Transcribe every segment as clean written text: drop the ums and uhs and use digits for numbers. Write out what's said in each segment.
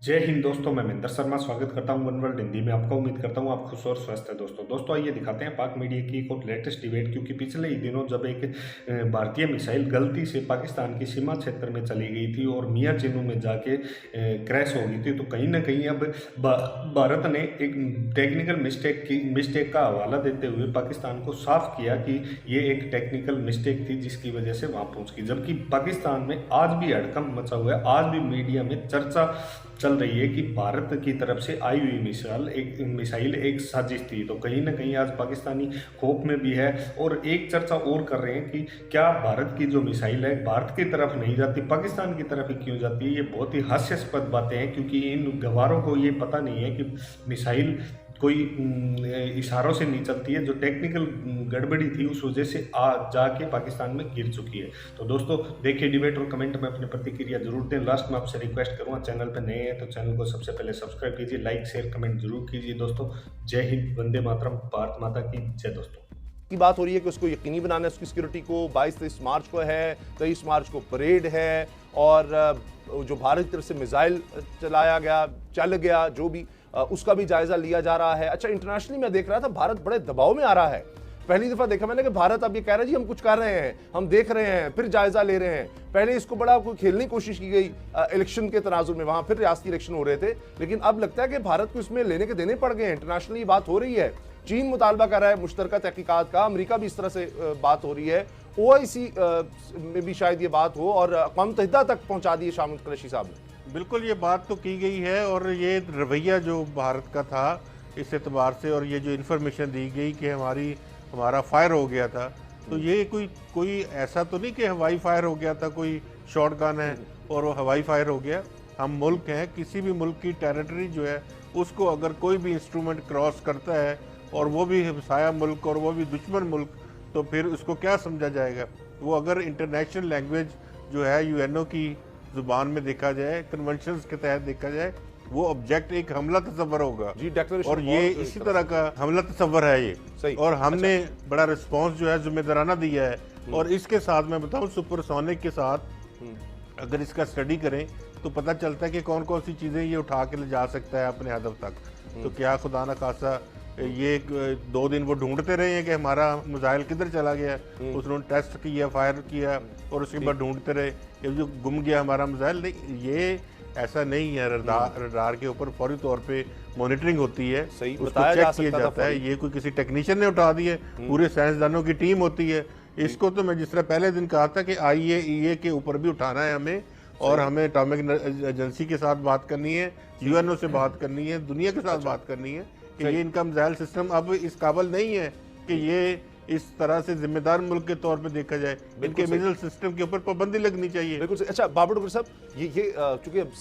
जय हिंद दोस्तों, मैं महेंद्र शर्मा स्वागत करता हूं वन वर्ल्ड हिंदी में आपका। उम्मीद करता हूं आप खुश और स्वस्थ हैं। दोस्तों आइए दिखाते हैं पाक मीडिया की एक और लेटेस्ट डिबेट, क्योंकि पिछले ही दिनों जब एक भारतीय मिसाइल गलती से पाकिस्तान की सीमा क्षेत्र में चली गई थी और मियां चिन्नू में जाके क्रैश हो गई थी, तो कहीं ना कहीं अब भारत ने एक टेक्निकल मिस्टेक का हवाला देते हुए पाकिस्तान को साफ किया कि ये एक टेक्निकल मिस्टेक थी जिसकी वजह से वहां पहुंच गई। जबकि पाकिस्तान में आज भी हड़कंप मचा हुआ है, आज भी मीडिया में चर्चा चल रही है कि भारत की तरफ से आई हुई मिसाइल एक साजिश थी। तो कहीं ना कहीं आज पाकिस्तानी खौफ में भी है और एक चर्चा और कर रहे हैं कि क्या भारत की जो मिसाइल है भारत की तरफ नहीं जाती, पाकिस्तान की तरफ ही क्यों जाती है। ये बहुत ही हास्यास्पद बातें हैं, क्योंकि इन गवारों को ये पता नहीं है कि मिसाइल कोई इशारों से नहीं चलती है। जो टेक्निकल गड़बड़ी थी उस वजह से जाके पाकिस्तान में गिर चुकी है। तो दोस्तों देखिए डिबेट और कमेंट में अपनी प्रतिक्रिया जरूर दें। लास्ट में आपसे रिक्वेस्ट करूँगा, चैनल पर नए हैं तो चैनल को सबसे पहले सब्सक्राइब कीजिए, लाइक शेयर कमेंट जरूर कीजिए। दोस्तों जय हिंद, वंदे मातरम, भारत माता की जय। दोस्तों की बात हो रही है कि उसको यकीनी बनाना है उसकी सिक्योरिटी को। 22-23 मार्च को है, 23 मार्च को परेड है और जो भारत की तरफ से मिसाइल चलाया गया चल गया जो भी उसका भी जायजा लिया जा रहा है। अच्छा, इंटरनेशनली मैं देख रहा था भारत बड़े दबाव में आ रहा है। पहली दफा देखा मैंने कि भारत अब ये कह रहा है जी हम कुछ कर रहे हैं, हम देख रहे हैं, फिर जायजा ले रहे हैं। पहले इसको बड़ा कोई खेलने की कोशिश की गई इलेक्शन के तनाजुर में, वहां फिर रियासती इलेक्शन हो रहे थे, लेकिन अब लगता है कि भारत को इसमें लेने के देने पड़ गए हैं। इंटरनेशनली बात हो रही है, चीन मुतालबा कर रहा है मुश्तरका तहकीकात का, अमेरिका भी इस तरह से बात हो रही है, OIC में भी शायद ये बात हो और अक़वाम मुत्तहिदा तक पहुंचा दी है शाह महमूद कुरैशी साहब ने। बिल्कुल, ये बात तो की गई है और ये रवैया जो भारत का था इस एतबार से, और ये जो इन्फॉर्मेशन दी गई कि हमारा फायर हो गया था, तो ये कोई ऐसा तो नहीं कि हवाई फायर हो गया था, कोई शॉट गन है और वो हवाई फायर हो गया। हम मुल्क हैं, किसी भी मुल्क की टेरिटरी जो है उसको अगर कोई भी इंस्ट्रूमेंट क्रॉस करता है और वो भी हमसाया मुल्क और वो भी दुश्मन मुल्क, तो फिर उसको क्या समझा जाएगा। वो अगर इंटरनेशनल लैंग्वेज जो है UNO की ज़ुबान में देखा जाए, कन्वेंशंस के तहत देखा जाए, वो ऑब्जेक्ट एक हमला तस्वर होगा जी, डेक्लेरेशन और ये इसी तरह का हमला तस्वर है ये सही। और हमने बड़ा रिस्पांस जो है जिम्मेदाराना दिया है। और इसके साथ मैं बताऊं, सुपरसोनिक के साथ अगर इसका स्टडी करें तो पता चलता है कि कौन कौन सी चीज़ें ये उठा के ले जा सकता है अपने हदफ तक। तो क्या खुदा न खासा ये 2 दिन वो ढूंढते रहे हैं कि हमारा मिसाइल किधर चला गया, उसने टेस्ट किया, फायर किया और उसके बाद ढूंढते रहे ये जो गुम गया हमारा मिसाइल। नहीं, ये ऐसा नहीं है। रडार के ऊपर फौरी तौर पे मॉनिटरिंग होती है, सही उसको बताया चेक जा किया सकता जाता है। ये कोई किसी टेक्नीशियन ने उठा दिए, पूरे साइंसदानों की टीम होती है। इसको तो मैं जिस तरह पहले दिन कहा था कि IAEA के ऊपर भी उठाना है हमें, और हमें एटॉमिक एजेंसी के साथ बात करनी है, UNO से बात करनी है, दुनिया के साथ बात करनी है कि ये इनका मिसाइल सिस्टम अब इस काबिल नहीं है कि ये इस तरह से जिम्मेदार मुल्क के तौर पे देखा जाए। इनके मिसाइल सिस्टम के ऊपर पाबंदी लगनी चाहिए। बिल्कुल सही। अच्छा बाबर डॉक्टर साहब, ये चूंकि अब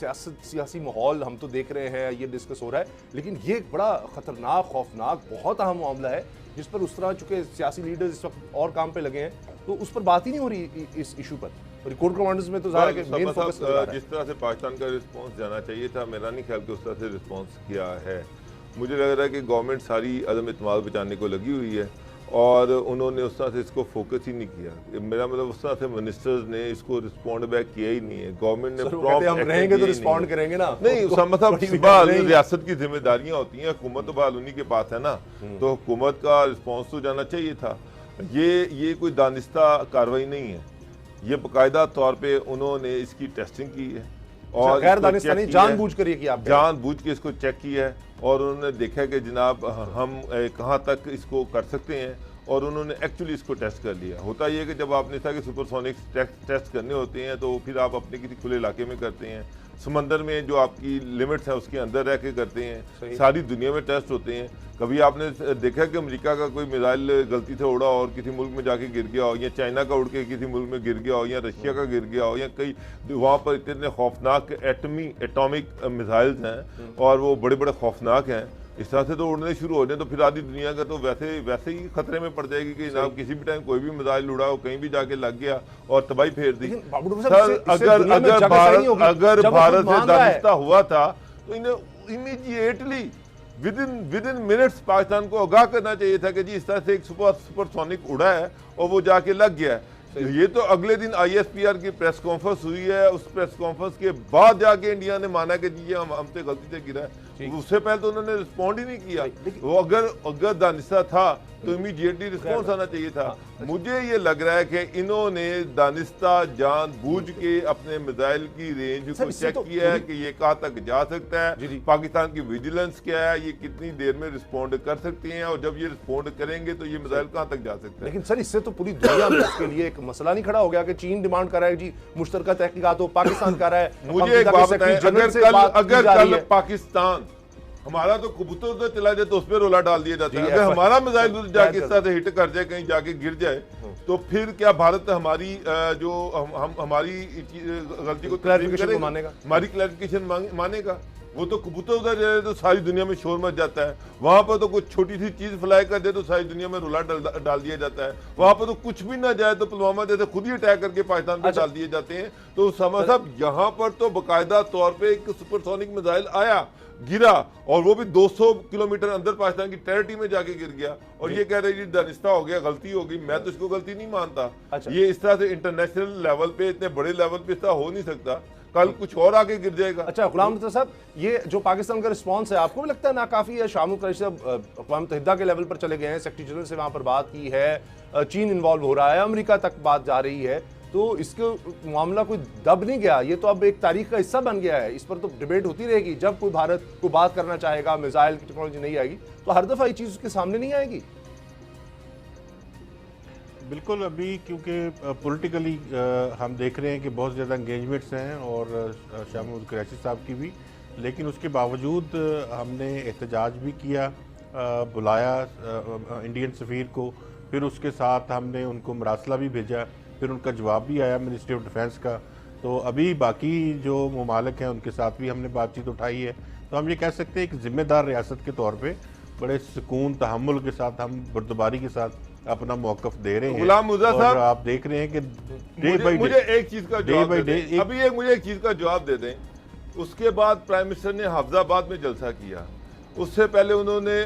सियासी माहौल हम तो देख रहे हैं, ये डिस्कस हो रहा है, लेकिन ये एक बड़ा खतरनाक, खौफनाक, बहुत अहम मामला है जिस पर उस तरह चूंकि सियासी लीडर्स इस वक्त और काम पे लगे हैं, तो उस पर बात ही नहीं हो रही इस इशू पर। रिकॉर्ड कमांडर्स में तो ज़ाहिर है कि मेन फोकस जिस तरह से पाकिस्तान का रिस्पांस जाना चाहिए था, मेरा नहीं ख्याल कि उस तरह से रिस्पांस किया है। मुझे लग रहा है कि गवर्नमेंट सारी अदम इत्मीनान बचाने को लगी हुई है और उन्होंने उस तरह से इसको फोकस ही नहीं किया। मेरा मतलब उस तरह से मिनिस्टर्स ने इसको रिस्पॉन्ड बैक किया ही नहीं है। गवर्नमेंट ने हम रहेंगे तो रिस्पॉन्ड करेंगे ना, नहीं, उसका मतलब रियासत की जिम्मेदारियां होती हैं, हुकूमत तो बहाल उन्हीं के पास है ना, तो हुकूमत का रिस्पॉन्स तो जाना चाहिए था। ये कोई दानिस्ता कार्रवाई नहीं है, ये बाकायदा तौर पे उन्होंने इसकी टेस्टिंग की है और गैर दानिस्तानी जानबूझ कर किया, जानबूझ के इसको चेक किया है और उन्होंने देखा कि जनाब हम कहाँ तक इसको कर सकते हैं और उन्होंने एक्चुअली इसको टेस्ट कर लिया। होता ये है कि जब आपने कहा कि सुपरसोनिक टेस्ट करने होते हैं तो फिर आप अपने किसी खुले इलाके में करते हैं, समंदर में जो आपकी लिमिट्स है उसके अंदर रह के करते हैं, सारी दुनिया में टेस्ट होते हैं। कभी आपने देखा कि अमेरिका का कोई मिसाइल गलती से उड़ा और किसी मुल्क में जाके गिर गया हो, या चाइना का उड़ के किसी मुल्क में गिर गया हो, या रशिया का गिर गया हो, या कई वहाँ पर इतने खौफनाक एटॉमिक मिसाइल्स हैं और वो बड़े बड़े खौफनाक हैं। इस तरह से तो उड़ने शुरू हो जाए तो फिर आधी दुनिया का तो वैसे ही खतरे में पड़ जाएगी कि जनाब किसी भी टाइम कोई भी मिसाइल उड़ा हो, कहीं भी जाके लग गया और तबाही फेर दी। सर अगर भारत से दानिस्ता हुआ था तो इन्हें immediately with in minutes Pakistan को आगाह करना चाहिए था कि जी इस तरह से एक सुपरसोनिक उड़ा है और वो जाके लग गया है। ये तो अगले दिन ISPR की प्रेस कॉन्फ्रेंस हुई है, उस प्रेस कॉन्फ्रेंस के बाद जाके इंडिया ने माना कि जी हमसे गलती से गिरा है। उससे पहले तो उन्होंने रिस्पॉन्ड ही नहीं किया। वो अगर दानिस्ता था तो इमीडिएटली रिस्पॉन्स आना चाहिए था। मुझे ये लग रहा है कि इन्होंने दानिस्ता जानबूझ के अपने मिसाइल की रेंज को चेक किया है कि ये कहाँ तक जा सकता है, पाकिस्तान की विजिलेंस क्या है, ये कितनी देर में रिस्पॉन्ड कर सकते हैं, और जब ये रिस्पॉन्ड करेंगे तो ये मिसाइल कहाँ तक जा सकता है। लेकिन सर इससे तो पूरी दुनिया में इसके लिए एक मसला नहीं खड़ा हो गया कि चीन डिमांड कर रहा है जी मुश्तरका तहकीकात हो, पाकिस्तान कर रहा है। मुझे एक बात बताएं, अगर कल पाकिस्तान हमारा तो कबूतर उधर चला जाए तो उस पर रोला डाल दिया जाता है, अगर हमारा मिसाइल उधर जाके इस तरह से हिट कर जाए, कहीं जाके गिर जाए, तो फिर क्या भारत हमारी जो हम हमारी गलती को क्लैरिफिकेशन मानेगा, हमारी क्लैरिफिकेशन मानेगा? वो तो कबूतर उधर जाए तो सारी दुनिया में शोर मच जाता है, वहां पर तो कुछ छोटी सी चीज फ्लाई कर दे तो सारी दुनिया में रोला डाल दिया जाता है, वहां पर तो कुछ भी ना जाए तो पुलवामा जैसे खुद ही अटैक करके पाकिस्तान पे डाल दिए जाते हैं। तो समझ साहब यहाँ पर तो बाकायदा तौर पे एक सुपरसोनिक मिसाइल आया, गिरा, और वो भी 200 किलोमीटर अंदर पाकिस्तान की टेरिटरी में जाके गिर गया, और ये कह रहे जी दानिस्ता हो गया, गलती हो गई। मैं तो इसको गलती नहीं मानता। ये इस तरह से इंटरनेशनल लेवल पे, इतने बड़े लेवल पे इस तरह हो नहीं सकता, कल कुछ और आगे गिर जाएगा। अच्छा गुलाम नबी साहब, ये जो पाकिस्तान का रिस्पांस है आपको भी लगता है नाकाफी है? शाह महमूद कुरैशी साहब अक़वाम मुत्तहिदा के लेवल पर चले गए हैं, सेक्रेटरी जनरल से वहां पर बात की है, चीन इन्वॉल्व हो रहा है, अमेरिका तक बात जा रही है, तो इसके मामला कोई दब नहीं गया? ये तो अब एक तारीख का हिस्सा बन गया है, इस पर तो डिबेट होती रहेगी। जब कोई भारत को बात करना चाहेगा, मिसाइल की टेक्नोलॉजी नहीं आएगी तो हर दफा ये चीज उसके सामने नहीं आएगी। बिल्कुल, अभी क्योंकि पॉलिटिकली हम देख रहे हैं कि बहुत ज़्यादा एंगेजमेंट्स हैं, और शाह महमूद कुरैशी साहब की भी, लेकिन उसके बावजूद हमने एहतजाज भी किया, बुलाया इंडियन सफ़ीर को, फिर उसके साथ हमने उनको मरासला भी भेजा, फिर उनका जवाब भी आया मिनिस्ट्री ऑफ डिफेंस का। तो अभी बाकी जो ममालिक हैं उनके साथ भी हमने बातचीत उठाई है। तो हम ये कह सकते हैं एक ज़िम्मेदार रियासत के तौर पे बड़े सुकून तहम्मुल के साथ, हम बुर्दबारी के साथ अपना मौक़िफ़ दे रहे हैं। गुलाम मुर्तज़ा साहब, आप देख रहे हैं कि डे बाई डे मुझे एक चीज़ का जवाब दे दें, अभी मुझे एक चीज़ का जवाब दे दें। उसके बाद प्राइम मिनिस्टर ने हाफजाबाद में जलसा किया, उससे पहले उन्होंने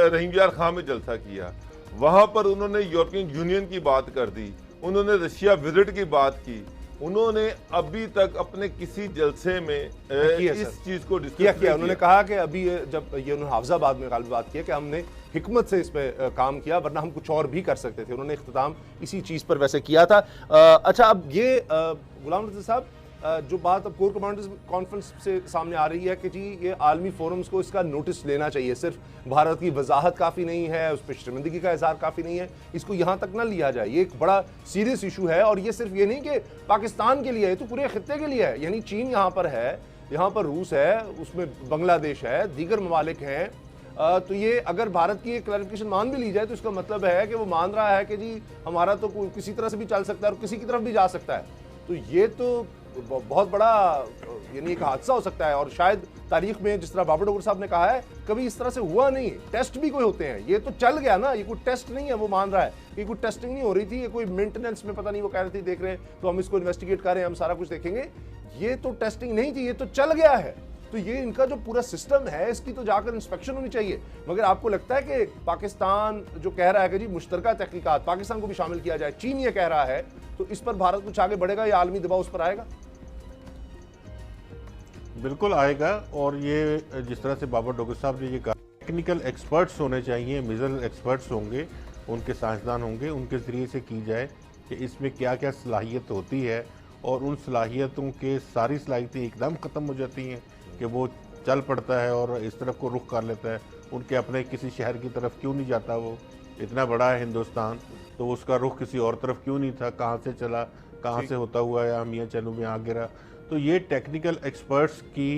रहीम यार खां में जलसा किया, वहाँ पर उन्होंने यूरोपियन यूनियन की बात कर दी, उन्होंने रशिया विजिट की बात की, उन्होंने अभी तक अपने किसी जलसे में इस चीज को डिस्कस किया। उन्होंने कहा कि अभी जब ये उन्होंने हाफजाबाद में बात की कि हमने हिकमत से इस पे काम किया, वरना हम कुछ और भी कर सकते थे। उन्होंने इख्तिताम इसी चीज़ पर वैसे किया था। अच्छा, अब ये गुलाम नबी साहब, जो बात अब कोर कमांडर्स कॉन्फ्रेंस से सामने आ रही है कि जी ये आलमी फोरम्स को इसका नोटिस लेना चाहिए, सिर्फ भारत की वजाहत काफ़ी नहीं है, उस पर शर्मिंदगी का इजहार काफ़ी नहीं है, इसको यहाँ तक ना लिया जाए। ये एक बड़ा सीरियस इशू है, और ये सिर्फ ये नहीं कि पाकिस्तान के लिए है, तो पूरे खित्ते के लिए है। यानी चीन यहाँ पर है, यहाँ पर रूस है, उसमें बांग्लादेश है, दीगर ममालिक हैं। तो ये अगर भारत की क्लैरिफिकेशन मान भी ली जाए तो इसका मतलब है कि वो मान रहा है कि जी हमारा तो किसी तरह से भी चल सकता है और किसी की तरफ भी जा सकता है। तो ये तो बहुत बड़ा यानी एक हादसा हो सकता है, और शायद तारीख में जिस तरह बाबर डोगर साहब ने कहा है कभी इस तरह से हुआ नहीं। टेस्ट भी कोई होते हैं, ये तो चल गया ना, ये कोई टेस्ट नहीं है। वो मान रहा है कि कोई टेस्टिंग नहीं हो रही थी, ये कोई मेंटेनेंस में पता नहीं वो कह रही थी देख रहे हैं, तो हम इसको इन्वेस्टिगेट कर रहे हैं, हम सारा कुछ देखेंगे। ये तो टेस्टिंग नहीं थी, ये तो चल गया है। तो ये इनका जो पूरा सिस्टम है इसकी तो जाकर इंस्पेक्शन होनी चाहिए। मगर आपको लगता है कि पाकिस्तान जो कह रहा है कि जी मुश्तरका तहकीकात, पाकिस्तान को भी शामिल किया जाए, चीन ये कह रहा है, तो इस पर भारत कुछ आगे बढ़ेगा या आलमी दबाव उस पर आएगा? बिल्कुल आएगा। और ये जिस तरह से बाबर डोगर साहब ने ये कहा, टेक्निकल एक्सपर्ट्स होने चाहिए, मिजल एक्सपर्ट्स होंगे, उनके साइंसदान होंगे, उनके ज़रिए से की जाए कि इसमें क्या क्या सलाहियत होती है, और उन सलाहियतों के सारी सलाहियतें एकदम ख़त्म हो जाती हैं कि वो चल पड़ता है और इस तरफ को रुख कर लेता है। उनके अपने किसी शहर की तरफ क्यों नहीं जाता? वो इतना बड़ा है हिंदुस्तान, तो उसका रुख किसी और तरफ क्यों नहीं था? कहाँ से चला, कहाँ से होता हुआ या मियाँ चलू में आ गिरा? तो ये टेक्निकल एक्सपर्ट्स की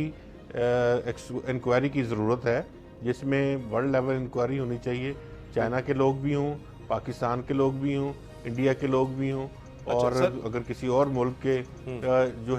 इंक्वायरी की ज़रूरत है, जिसमें वर्ल्ड लेवल इंक्वायरी होनी चाहिए। चाइना के लोग भी हों, पाकिस्तान के लोग भी हों, इंडिया के लोग भी हों, और अगर किसी और मुल्क के जो